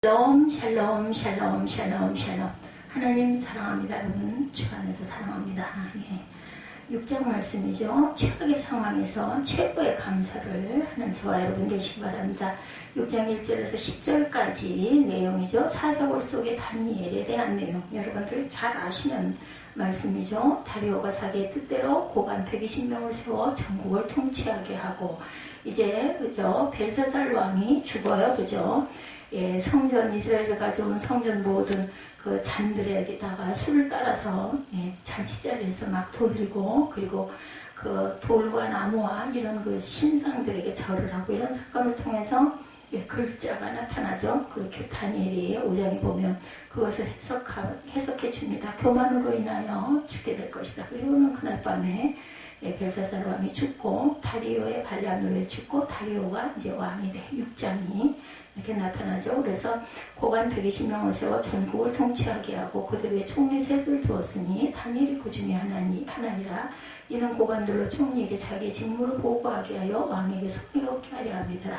샬롬 샬롬 샬롬 샬롬 샬롬. 하나님 사랑합니다. 여러분 주 안에서 사랑합니다. 예. 6장 말씀이죠. 최악의 상황에서 최고의 감사를 하는 저와 여러분 되시기 바랍니다. 6장 1절에서 10절까지 내용이죠. 사자굴 속의 다니엘에 대한 내용, 여러분들 잘 아시는 말씀이죠. 다리오가 자기의 뜻대로 고관 120명을 세워 전국을 통치하게 하고, 이제 그죠, 벨사살 왕이 죽어요. 그죠. 예, 성전, 이스라엘에서 가져온 성전 모든 그 잔들에다가 술을 따라서 잔치자리에서 막 돌리고, 그리고 그 돌과 나무와 이런 그 신상들에게 절을 하고, 이런 사건을 통해서 글자가 나타나죠. 그렇게 다니엘이 5장에 보면 그것을 해석해 줍니다. 교만으로 인하여 죽게 될 것이다. 그리고는 그날 밤에 벨사살 왕이 죽고 다리오의 반란으로 죽고 다리오가 이제 왕이 돼. 6장이 이렇게 나타나죠. 그래서 고관 120명을 세워 전국을 통치하게 하고 그들 위에 총리 셋을 두었으니 다니엘이 그 중에 하나니라. 이는 고관들로 총리에게 자기의 직무를 보고하게 하여 왕에게 손이 없게 하려 함이더라.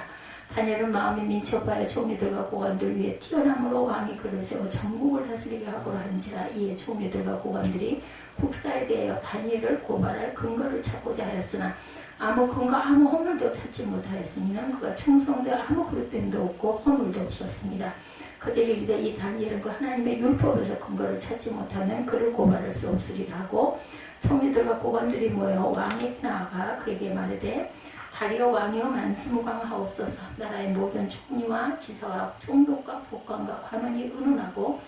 다니엘은 마음이 민첩하여 총리들과 고관들 위에 뛰어남으로 왕이 그를 세워 전국을 다스리게 하고라 한지라. 이에 총리들과 고관들이 국사에 대하여 다니엘을 고발할 근거를 찾고자 하였으나 아무 근거, 아무 허물도 찾지 못하였으니 그가 충성되어 아무 그릇됨도 없고 허물도 없었습니다. 그들이 이르되 이 다니엘은 그 하나님의 율법에서 근거를 찾지 못하면 그를 고발할 수 없으리라 하고, 총리들과 고관들이 모여 왕에게 나아가 그에게 말하되 다리오 왕이여 만수무강하옵소서. 나라의 모든 총리와 지사와 총독과 복관과 관원이 의논하고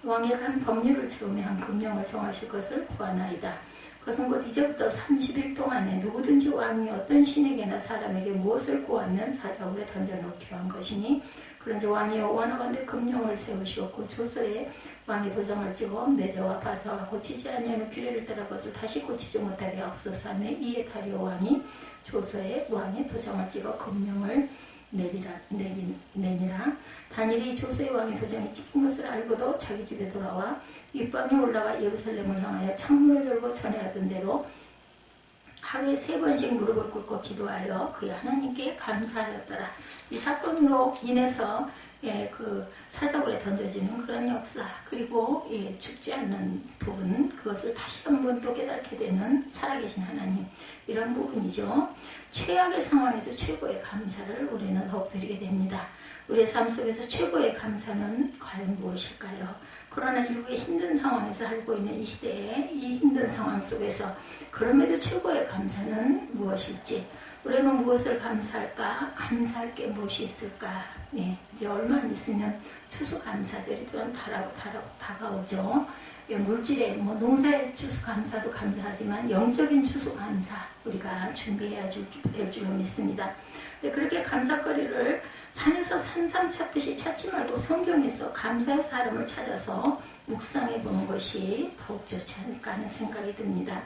왕이 한 법률을 세우며 한 금령을 정하실 것을 구하나이다. 그것은 곧 이제부터 30일 동안에 누구든지 왕이 어떤 신에게나 사람에게 무엇을 구하면 사자굴에 던져놓기로 한 것이니, 그런지 왕이 원하건대 금령을 세우시고 그 조서에 왕이 도장을 찍어 메대와 바사와 고치지 아니하면 규례를 따라 그것을 다시 고치지 못하게 하옵소서 하며, 이에 다리오 왕이 조서에 왕의 도장을 찍어 금령을 내니라. 다니엘이 조서의 왕의 도장이 찍힌 것을 알고도 자기 집에 돌아와 윗방에 올라가 예루살렘을 향하여 창문을 열고 전에 하던 대로 하루에 3번씩 무릎을 꿇고 기도하여 그의 하나님께 감사하였더라. 이 사건으로 인해서 그 사자굴에 던져지는 그런 역사, 그리고 죽지 않는 부분, 그것을 다시 한번 또 깨닫게 되는 살아계신 하나님, 이런 부분이죠. 최악의 상황에서 최고의 감사를 우리는 더욱 드리게 됩니다. 우리의 삶 속에서 최고의 감사는 과연 무엇일까요? 그러나 일국의 힘든 상황에서 살고 있는 이 시대에, 이 힘든 상황 속에서 그럼에도 최고의 감사는 무엇일지, 우리는 무엇을 감사할까? 감사할 게 무엇이 있을까? 이제 얼마 안 있으면 추수감사절이 좀 다가오죠. 물질의 농사의 추수감사도 감사하지만 영적인 추수감사 우리가 준비해야 될 줄로 믿습니다. 그렇게 감사거리를 산에서 산삼 찾듯이 찾지 말고 성경에서 감사의 사람을 찾아서 묵상해 보는 것이 더욱 좋지 않을까 하는 생각이 듭니다.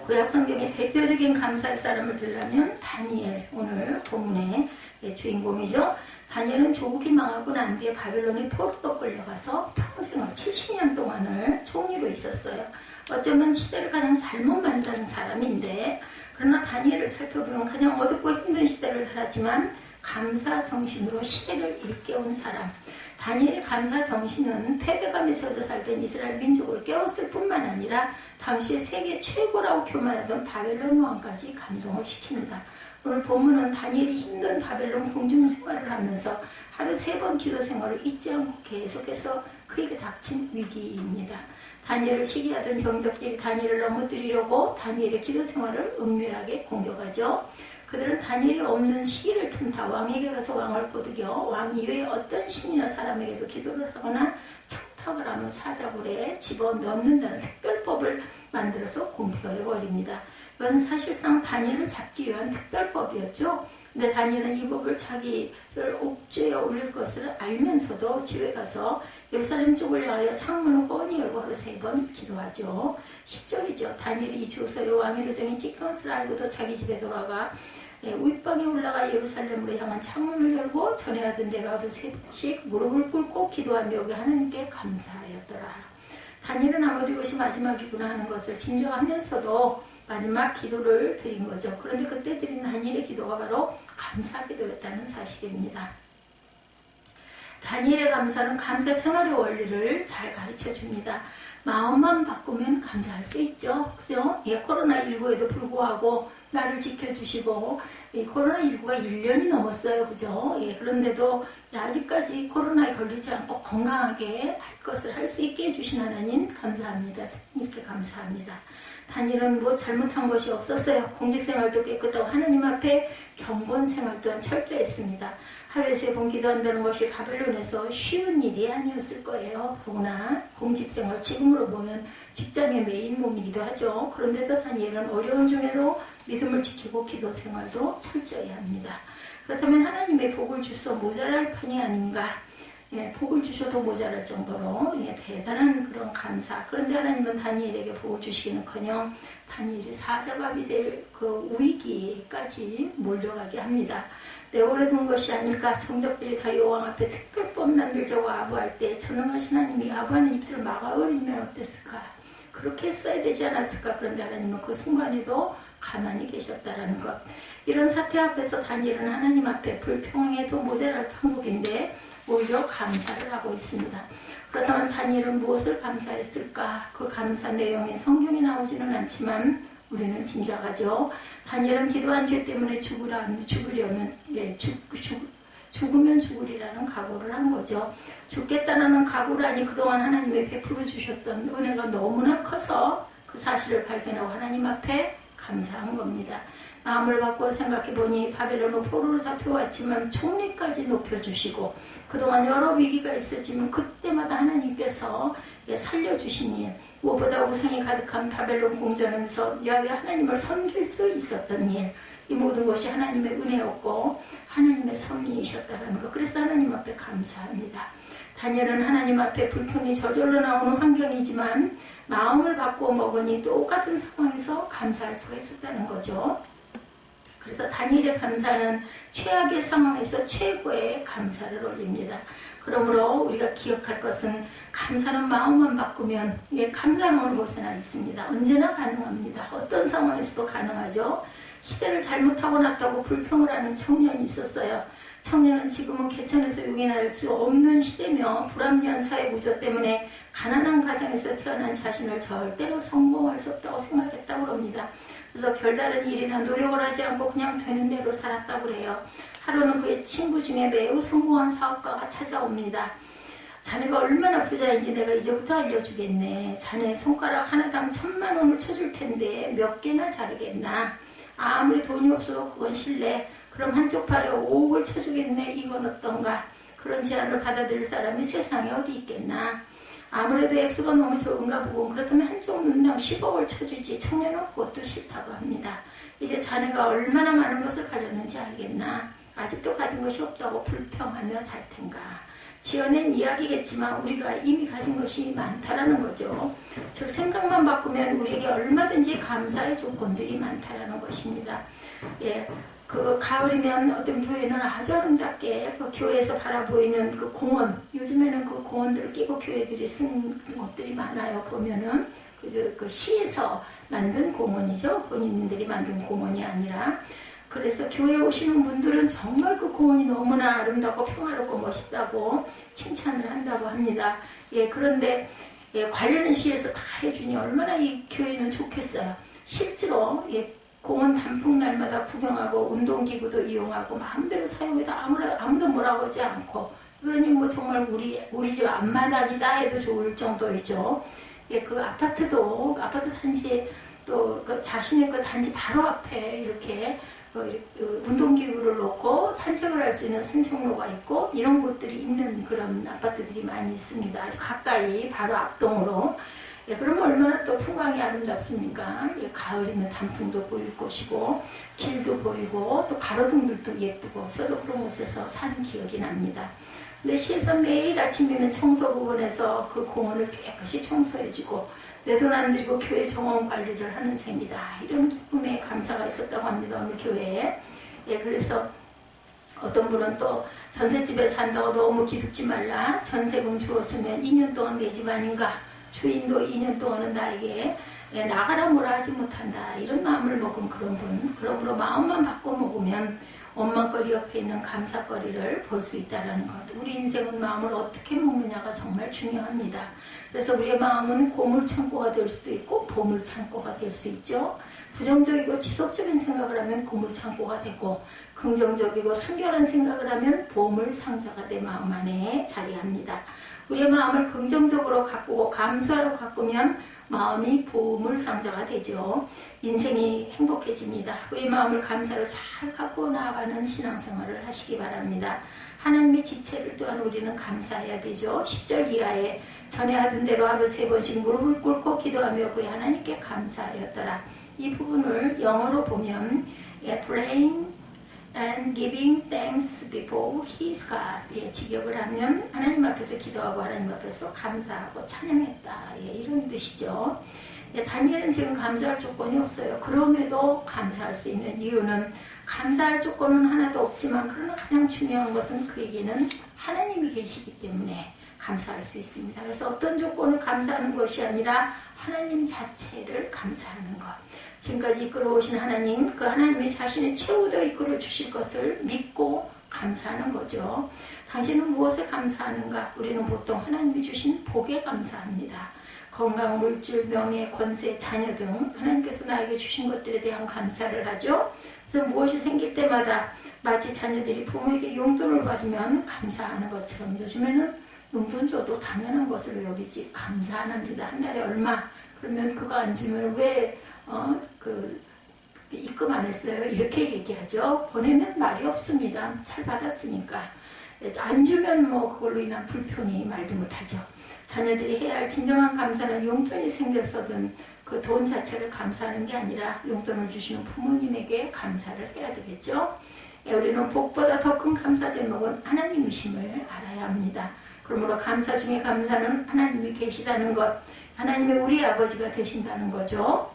구약 성경의 대표적인 감사의 사람을 들려면 다니엘, 오늘 본문의 주인공이죠. 다니엘은 조국이 망하고 난 뒤에 바벨론의 포로로 끌려가서 평생을 70년 동안을 총리로 있었어요. 어쩌면 시대를 가장 잘못 만든 사람인데, 그러나 다니엘을 살펴보면 가장 어둡고 힘든 시대를 살았지만 감사 정신으로 시대를 일깨운 사람. 다니엘의 감사 정신은 패배감에 젖어 살던 이스라엘 민족을 깨웠을 뿐만 아니라 당시에 세계 최고라고 교만하던 바벨론 왕까지 감동을 시킵니다. 오늘 본문은 다니엘이 힘든 바벨론 궁중 생활을 하면서 하루 3번 기도 생활을 잊지 않고 계속해서 그에게 닥친 위기입니다. 다니엘을 시기하던 정적들이 다니엘을 넘어뜨리려고 다니엘의 기도 생활을 은밀하게 공격하죠. 그들은 다니엘이 없는 시기를 틈타 왕에게 가서 왕을 꼬드겨 왕 이외에 어떤 신이나 사람에게도 기도를 하거나 청탁을 하면 사자굴에 집어넣는다는 특별법을 만들어서 공표해버립니다. 이것은 사실상 다니엘을 잡기 위한 특별법이었죠. 근데 다니엘은 이 법을 자기를 옥죄에 올릴 것을 알면서도 집에 가서 예루살렘 쪽을 향하여 창문을 뻔히 열고 하루 3번 기도하죠. 10절이죠. 다니엘이 이 조서에 왕의 도장이 찍힌 것을 알고도 자기 집에 돌아가 윗방에 올라가 예루살렘으로 향한 창문을 열고 전에 하던 대로 하루 3번씩 무릎을 꿇고 기도하며 하나님께 감사하였더라. 다니엘은 아무도 이것이 마지막이구나 하는 것을 진정하면서도 마지막 기도를 드린 거죠. 그런데 그때 드린 다니엘의 기도가 바로 감사 기도였다는 사실입니다. 다니엘의 감사는 감사 생활의 원리를 잘 가르쳐 줍니다. 마음만 바꾸면 감사할 수 있죠. 그죠? 예, 코로나19에도 불구하고 나를 지켜주시고, 이 코로나19가 1년이 넘었어요. 그죠? 예, 그런데도 아직까지 코로나에 걸리지 않고 건강하게 할 것을 할 수 있게 해주신 하나님 감사합니다. 이렇게 감사합니다. 다니엘은 뭐 잘못한 것이 없었어요. 공직생활도 깨끗하고 하나님 앞에 경건생활 또한 철저했습니다. 하루에 3번 기도한다는 것이 바벨론에서 쉬운 일이 아니었을 거예요. 더구나 공직생활, 지금으로 보면 직장의 메인 몸이기도 하죠. 그런데도 다니엘은 어려운 중에도 믿음을 지키고 기도생활도 철저히 합니다. 그렇다면 하나님의 복을 주셔서 모자랄 판이 아닌가. 예, 복을 주셔도 모자랄 정도로 예, 대단한 그런 감사. 그런데 하나님은 다니엘에게 복을 주시기는커녕 다니엘이 사자밥이 될 그 위기까지 몰려가게 합니다. 내 오래 둔 것이 아닐까. 정적들이 다리오 왕 앞에 특별법 만들자고 아부할 때 전능하신 하나님이 아부하는 입술을 막아버리면 어땠을까. 그렇게 했어야 되지 않았을까. 그런데 하나님은 그 순간에도 가만히 계셨다라는 것. 이런 사태 앞에서 다니엘은 하나님 앞에 불평해도 모자랄 판국인데 오히려 감사를 하고 있습니다. 그렇다면 다니엘은 무엇을 감사했을까? 그 감사 내용이 성경에 나오지는 않지만 우리는 짐작하죠. 다니엘은 기도한 죄 때문에 죽으려면 죽으면 죽으리라는 각오를 한 거죠. 죽겠다라는 각오라니 그동안 하나님이 베풀어 주셨던 은혜가 너무나 커서 그 사실을 발견하고 하나님 앞에 감사한 겁니다. 마음을 바꿔 생각해보니 바벨론은 포로로 잡혀왔지만 총리까지 높여주시고 그동안 여러 위기가 있었지만 그때마다 하나님께서 살려주신 일, 무엇보다 우상이 가득한 바벨론 궁전에서 야훼 하나님을 섬길 수 있었던 일, 이 모든 것이 하나님의 은혜였고 하나님의 섭리이셨다는 것. 그래서 하나님 앞에 감사합니다. 다니엘은 하나님 앞에 불평이 저절로 나오는 환경이지만 마음을 바꾸어 먹으니 똑같은 상황에서 감사할 수가 있었다는 거죠. 그래서 다니엘의 감사는 최악의 상황에서 최고의 감사를 올립니다. 그러므로 우리가 기억할 것은 감사는 마음만 바꾸면 감사는 어느 곳에나 있습니다. 언제나 가능합니다. 어떤 상황에서도 가능하죠. 시대를 잘못하고 났다고 불평을 하는 청년이 있었어요. 청년은 지금은 개천에서 용인할 수 없는 시대며 불합리한 사회 구조 때문에 가난한 가정에서 태어난 자신을 절대로 성공할 수 없다고 생각했다고 합니다. 그래서 별다른 일이나 노력을 하지 않고 그냥 되는 대로 살았다고 그래요. 하루는 그의 친구 중에 매우 성공한 사업가가 찾아옵니다. 자네가 얼마나 부자인지 내가 이제부터 알려주겠네. 자네 손가락 하나당 1,000만 원을 쳐줄 텐데 몇 개나 자르겠나. 아무리 돈이 없어도 그건 실례. 그럼 한쪽 팔에 5억을 쳐주겠네. 이건 어떤가. 그런 제안을 받아들일 사람이 세상에 어디 있겠나. 아무래도 액수가 너무 적은가 보고 그렇다면 한쪽 눈당 10억을 쳐주지. 청년은 그것도 싫다고 합니다. 이제 자네가 얼마나 많은 것을 가졌는지 알겠나. 아직도 가진 것이 없다고 불평하며 살 텐가. 지어낸 이야기겠지만 우리가 이미 가진 것이 많다라는 거죠. 즉 생각만 바꾸면 우리에게 얼마든지 감사의 조건들이 많다라는 것입니다. 예, 그 가을이면 어떤 교회는 아주 아름답게 그 교회에서 바라보이는 그 공원, 요즘에는 그 공원들을 끼고 교회들이 쓴 곳들이 많아요. 보면은 그 시에서 만든 공원이죠. 본인들이 만든 공원이 아니라. 그래서 교회에 오시는 분들은 정말 그 공원이 너무나 아름답고 평화롭고 멋있다고 칭찬을 한다고 합니다. 예, 그런데 관리는 시에서 다 해주니 얼마나 이 교회는 좋겠어요. 실제로 공원 단풍 날마다 구경하고 운동기구도 이용하고 마음대로 사용해도 아무도 뭐라고 하지 않고, 그러니 뭐 정말 우리 집 앞마당이다 해도 좋을 정도이죠. 예, 그 아파트 단지 또 그 자신의 그 단지 바로 앞에 이렇게 운동기구를 놓고 산책을 할 수 있는 산책로가 있고 이런 곳들이 있는 그런 아파트들이 많이 있습니다. 아주 가까이 바로 앞동으로. 예, 그러면 얼마나 또 풍광이 아름답습니까? 예, 가을이면 단풍도 보일 곳이고 길도 보이고 또 가로등들도 예쁘고 저도 그런 곳에서 산 기억이 납니다. 근데 시에서 매일 아침이면 청소 부분에서 그 공원을 깨끗이 청소해주고 내 돈 안 들이고 교회 정원 관리를 하는 셈이다. 이런 기쁨에 감사가 있었다고 합니다. 어느 교회에. 예, 그래서 어떤 분은 또 전셋집에 산다고 너무 기죽지 말라. 전세금 주었으면 2년 동안 내 집 아닌가. 주인도 2년 동안은 나에게 나가라 뭐라 하지 못한다. 이런 마음을 먹은 그런 분. 그러므로 마음만 바꿔 먹으면 원망거리 옆에 있는 감사거리를 볼 수 있다는 것. 우리 인생은 마음을 어떻게 먹느냐가 정말 중요합니다. 그래서 우리의 마음은 고물창고가 될 수도 있고 보물창고가 될 수 있죠. 부정적이고 지속적인 생각을 하면 고물창고가 되고, 긍정적이고 순결한 생각을 하면 보물상자가 내 마음 안에 자리합니다. 우리의 마음을 긍정적으로 가꾸고 감사로 가꾸면 마음이 보물상자가 되죠. 인생이 행복해집니다. 우리 마음을 감사로 잘 갖고 나아가는 신앙생활을 하시기 바랍니다. 하나님의 지체를 또한 우리는 감사해야 되죠. 10절 이하에 전에 하던 대로 하루 3번씩 무릎을 꿇고 기도하며 그의 하나님께 감사하였더라. 이 부분을 영어로 보면 praying and giving thanks before his God. 직역을 하면 하나님 앞에서 기도하고 하나님 앞에서 감사하고 찬양했다. 이런 뜻이죠. 다니엘은 지금 감사할 조건이 없어요. 그럼에도 감사할 수 있는 이유는, 감사할 조건은 하나도 없지만 그러나 가장 중요한 것은 그에게는 하나님이 계시기 때문에 감사할 수 있습니다. 그래서 어떤 조건을 감사하는 것이 아니라 하나님 자체를 감사하는 것. 지금까지 이끌어오신 하나님, 그 하나님이 자신의 최후도 이끌어 주실 것을 믿고 감사하는 거죠. 당신은 무엇에 감사하는가? 우리는 보통 하나님이 주신 복에 감사합니다. 건강, 물질, 명예, 권세, 자녀 등 하나님께서 나에게 주신 것들에 대한 감사를 하죠. 그래서 무엇이 생길 때마다 마치 자녀들이 부모에게 용돈을 받으면 감사하는 것처럼 요즘에는 용돈 줘도 당연한 것으로 여기지 감사 안 합니다. 한 달에 얼마? 그러면 그거 안 주면 왜 입금 안 했어요? 이렇게 얘기하죠. 보내면 말이 없습니다. 잘 받았으니까. 안 주면 그걸로 인한 불편이 말도 못하죠. 자녀들이 해야 할 진정한 감사는 용돈이 생겼어든 그 돈 자체를 감사하는 게 아니라 용돈을 주시는 부모님에게 감사를 해야 되겠죠. 우리는 복보다 더 큰 감사 제목은 하나님이심을 알아야 합니다. 그러므로 감사 중에 감사는 하나님이 계시다는 것, 하나님이 우리 아버지가 되신다는 거죠.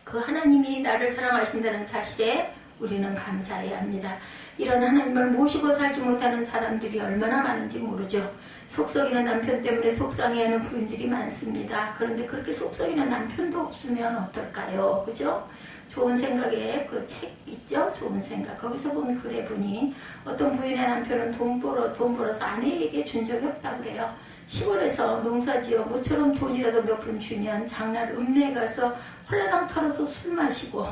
그 하나님이 나를 사랑하신다는 사실에 우리는 감사해야 합니다. 이런 하나님을 모시고 살지 못하는 사람들이 얼마나 많은지 모르죠. 속썩이는 남편 때문에 속상해하는 부인들이 많습니다. 그런데 그렇게 속썩이는 남편도 없으면 어떨까요? 그죠? 좋은 생각에 그 책 있죠? 좋은 생각. 거기서 본 글에 보니 어떤 부인의 남편은 돈 벌어서 아내에게 준 적이 없다고 그래요. 시골에서 농사지어 모처럼 돈이라도 몇 푼 주면 장날 읍내에 가서 홀라당 털어서 술 마시고,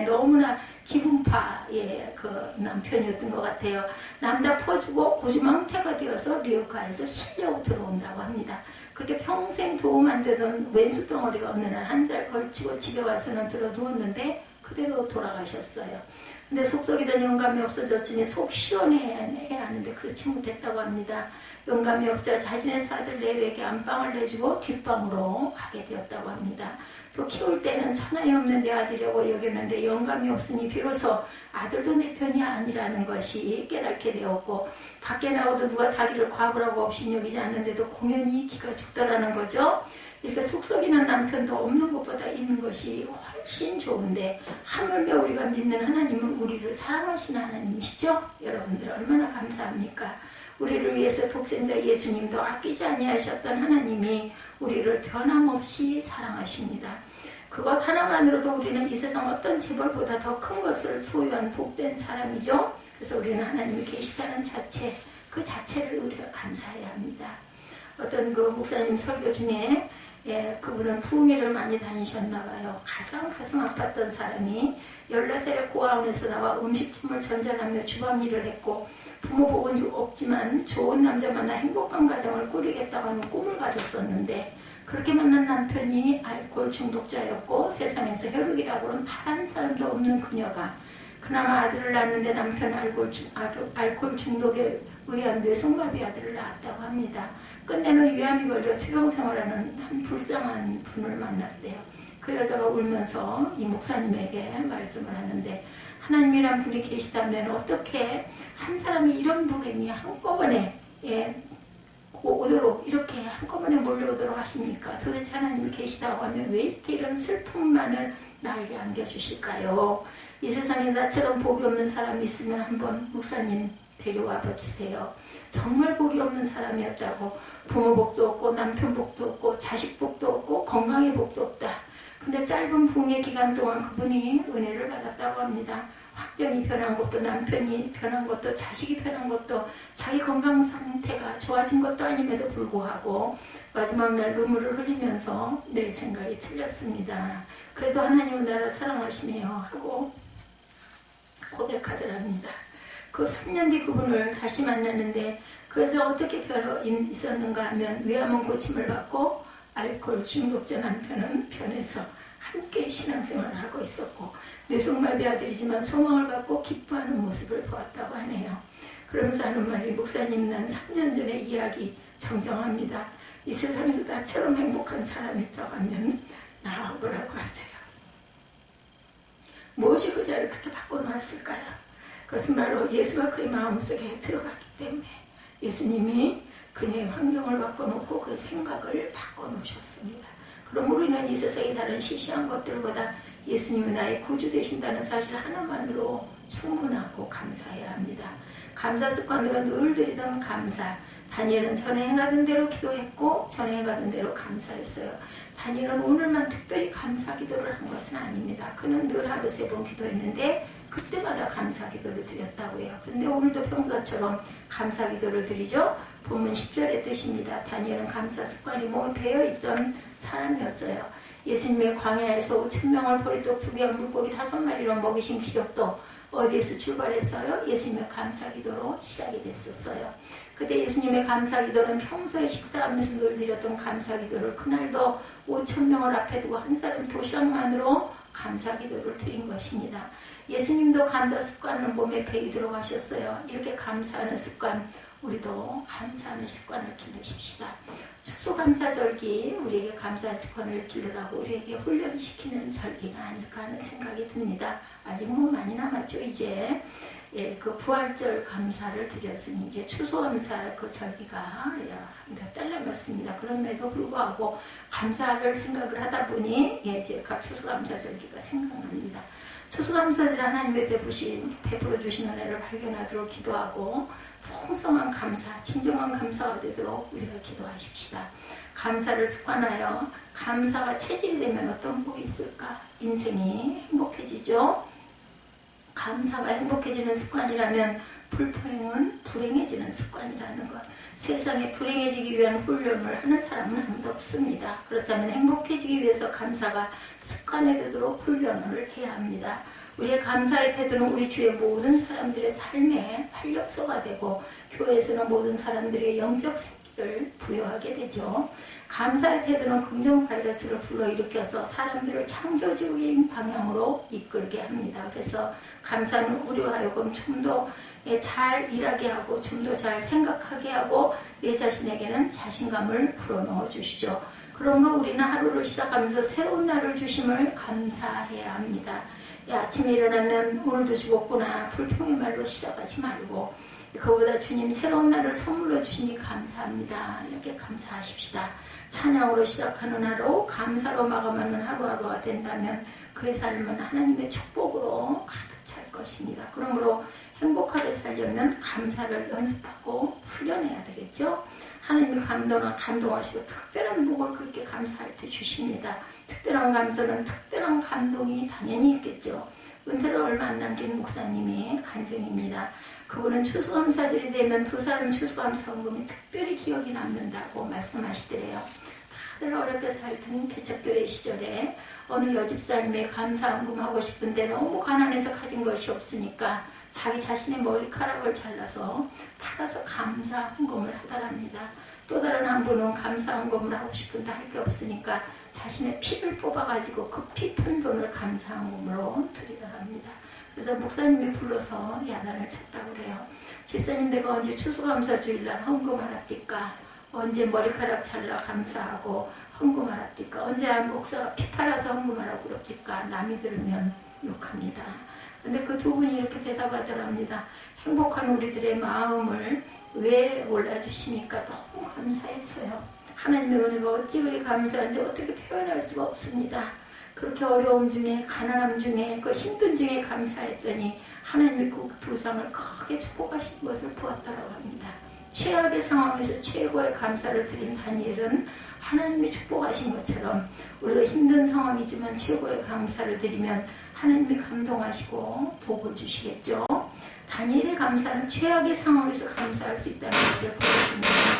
너무나 기분파, 그 남편이었던 것 같아요. 남다 퍼주고 고주망태가 되어서 리어카에서 실려고 들어온다고 합니다. 그렇게 평생 도움 안 되던 왼수 덩어리가 어느 날 한 잘 걸치고 집에 와서는 들어 누웠는데 그대로 돌아가셨어요. 근데 속썩이던 영감이 없어졌으니 속 시원해야 하는데 그렇지 못했다고 합니다. 영감이 없자 자신의 사들 내외에게 안방을 내주고 뒷방으로 가게 되었다고 합니다. 또 키울 때는 천하에 없는 내 아들이라고 여겼는데 영감이 없으니 비로소 아들도 내 편이 아니라는 것이 깨닫게 되었고, 밖에 나와도 누가 자기를 과부라고 없이 여기지 않는데도 공연히 기가 죽더라는 거죠. 이렇게 속썩이는 남편도 없는 것보다 있는 것이 훨씬 좋은데, 하물며 우리가 믿는 하나님은 우리를 사랑하시는 하나님이시죠? 여러분들 얼마나 감사합니까? 우리를 위해서 독생자 예수님도 아끼지 아니하셨던 하나님이 우리를 변함없이 사랑하십니다. 그것 하나만으로도 우리는 이 세상 어떤 재벌보다 더 큰 것을 소유한 복된 사람이죠. 그래서 우리는 하나님이 계시다는 자체, 그 자체를 우리가 감사해야 합니다. 어떤 그 목사님 설교 중에 그분은 부흥회를 많이 다니셨나 봐요. 가장 가슴 아팠던 사람이 14살에 고아원에서 나와 음식점을 전전하며 주방 일을 했고, 부모 복은 없지만 좋은 남자 만나 행복한 가정을 꾸리겠다고 하는 꿈을 가졌었는데, 그렇게 만난 남편이 알코올 중독자였고 세상에서 혈육이라고는 단 사람도 없는 그녀가 그나마 아들을 낳았는데 남편 알코올 중독에 의한 뇌성마비 아들을 낳았다고 합니다. 끝내는 위암이 걸려 투병 생활하는 한 불쌍한 분을 만났대요. 그 여자가 울면서 이 목사님에게 말씀을 하는데, 하나님이란 분이 계시다면 어떻게 한 사람이 이런 불행이 한꺼번에 오도록 이렇게 한꺼번에 몰려오도록 하십니까? 도대체 하나님이 계시다고 하면 왜 이렇게 이런 슬픔만을 나에게 안겨주실까요? 이 세상에 나처럼 복이 없는 사람이 있으면 한번 목사님 데려와 봐주세요. 정말 복이 없는 사람이었다고. 부모 복도 없고 남편 복도 없고 자식 복도 없고 건강의 복도 없다. 근데 짧은 부흥의 기간 동안 그분이 은혜를 받았다고 합니다. 환경이 변한 것도, 남편이 변한 것도, 자식이 변한 것도, 자기 건강 상태가 좋아진 것도 아님에도 불구하고 마지막 날 눈물을 흘리면서 내 생각이 틀렸습니다. 그래도 하나님은 나를 사랑하시네요 하고 고백하더랍니다. 그 3년 뒤 그분을 다시 만났는데 그래서 어떻게 있었는가 하면 위암은 고침을 받고 알코올 중독자 남편은 변해서 함께 신앙생활을 하고 있었고 뇌성마비 아들이지만 소망을 갖고 기뻐하는 모습을 보았다고 하네요. 그러면서 하는 말이 목사님 난 3년 전의 이야기 정정합니다. 이 세상에서 나처럼 행복한 사람이 있다고 하면 나오라고 하세요. 무엇이 그 자리를 그렇게 바꿔놓았을까요? 그것은 바로 예수가 그의 마음속에 들어갔기 때문에 예수님이 그녀의 환경을 바꿔놓고 그의 생각을 바꿔놓으셨습니다. 그럼 우리는 이 세상의 다른 시시한 것들보다 예수님이 나의 구주 되신다는 사실 하나만으로 충분하고 감사해야 합니다. 감사 습관으로 늘 드리던 감사. 다니엘은 전에 행하던 대로 기도했고 전에 행하던 대로 감사했어요. 다니엘은 오늘만 특별히 감사 기도를 한 것은 아닙니다. 그는 늘 하루 3번 기도했는데 그때마다 감사 기도를 드렸다고 해요. 그런데 오늘도 평소처럼 감사 기도를 드리죠. 본문 10절의 뜻입니다. 다니엘은 감사 습관이 몸에 배어있던 사람이었어요. 예수님의 광야에서 5,000명을 보리떡 2개와 물고기 5마리로 먹이신 기적도 어디에서 출발했어요? 예수님의 감사 기도로 시작이 됐었어요. 그때 예수님의 감사 기도는 평소에 식사하면서 늘 드렸던 감사 기도를 그날도 5,000명을 앞에 두고 한 사람 도시락만으로 감사 기도를 드린 것입니다. 예수님도 감사 습관을 몸에 배이도록 하셨어요. 이렇게 감사하는 습관, 우리도 감사하는 습관을 기르십시다. 추수감사절기 우리에게 감사 습관을 기르라고 우리에게 훈련시키는 절기가 아닐까 하는 생각이 듭니다. 아직 뭐 많이 남았죠. 이제 그 부활절 감사를 드렸으니 이제 추수감사 그 절기가 몇 달 남았습니다. 그럼에도 불구하고 감사를 생각을 하다 보니 이제 추수감사 절기가 생각납니다. 추수감사절 하나님의 베풀어 주신 은혜를 발견하도록 기도하고 풍성한 감사, 진정한 감사가 되도록 우리가 기도하십시다. 감사를 습관하여 감사가 체질이 되면 어떤 복이 있을까? 인생이 행복해지죠. 감사가 행복해지는 습관이라면 불포행은 불행해지는 습관이라는 것. 세상에 불행해지기 위한 훈련을 하는 사람은 아무도 없습니다. 그렇다면 행복해지기 위해서 감사가 습관이 되도록 훈련을 해야 합니다. 우리의 감사의 태도는 우리 주위의 모든 사람들의 삶의 활력소가 되고 교회에서는 모든 사람들의 영적 생기를 부여하게 되죠. 감사의 태도는 긍정 바이러스를 불러일으켜서 사람들을 창조적인 방향으로 이끌게 합니다. 그래서 감사는 우리로 하여금 좀 더 잘 일하게 하고 좀 더 잘 생각하게 하고 내 자신에게는 자신감을 불어넣어 주시죠. 그러므로 우리는 하루를 시작하면서 새로운 날을 주심을 감사해야 합니다. 아침에 일어나면 오늘도 죽었구나 불평의 말로 시작하지 말고 그보다 주님 새로운 날을 선물로 주시니 감사합니다. 이렇게 감사하십시다. 찬양으로 시작하는 하루, 감사로 마감하는 하루하루가 된다면 그의 삶은 하나님의 축복으로 가득 찰 것입니다. 그러므로 행복하게 살려면 감사를 연습하고 훈련해야 되겠죠. 하나님이 감동하시고 특별한 복을 그렇게 감사할 때 주십니다. 특별한 감사는 특별한 감동이 당연히 있겠죠. 은혜를 얼마 안 남긴 목사님이 간증입니다. 그분은 추수감사절이 되면 두 사람 추수감사헌금이 특별히 기억이 남는다고 말씀하시더래요. 다들 어렵게 살던 개척교회 시절에 어느 여집사님의 감사헌금 하고 싶은데 너무 가난해서 가진 것이 없으니까 자기 자신의 머리카락을 잘라서 팔아서 감사헌금을 하더랍니다. 또 다른 한 분은 감사헌금을 하고 싶은데 할 게 없으니까 자신의 피를 뽑아가지고 그 피 푼 돈을 감사헌금으로 드리려 합니다. 그래서 목사님이 불러서 야단을 쳤다고 그래요. 집사님 내가 언제 추수감사주일날 헌금하랍니까? 언제 머리카락 잘라 감사하고 헌금하랍니까? 언제 목사가 피 팔아서 헌금하라고 그럽니까? 남이 들으면 욕합니다. 근데 그 두 분이 이렇게 대답하더랍니다. 행복한 우리들의 마음을 왜 몰라주십니까? 너무 감사해서요. 하나님의 은혜가 어찌 그리 감사한지 어떻게 표현할 수가 없습니다. 그렇게 어려움 중에 가난함 중에 그 힘든 중에 감사했더니 하나님이 그 두 장을 크게 축복하신 것을 보았다고 합니다. 최악의 상황에서 최고의 감사를 드린 다니엘은 하나님이 축복하신 것처럼 우리가 힘든 상황이지만 최고의 감사를 드리면 하나님이 감동하시고 복을 주시겠죠. 다니엘의 감사는 최악의 상황에서 감사할 수 있다는 것을 보여줍니다.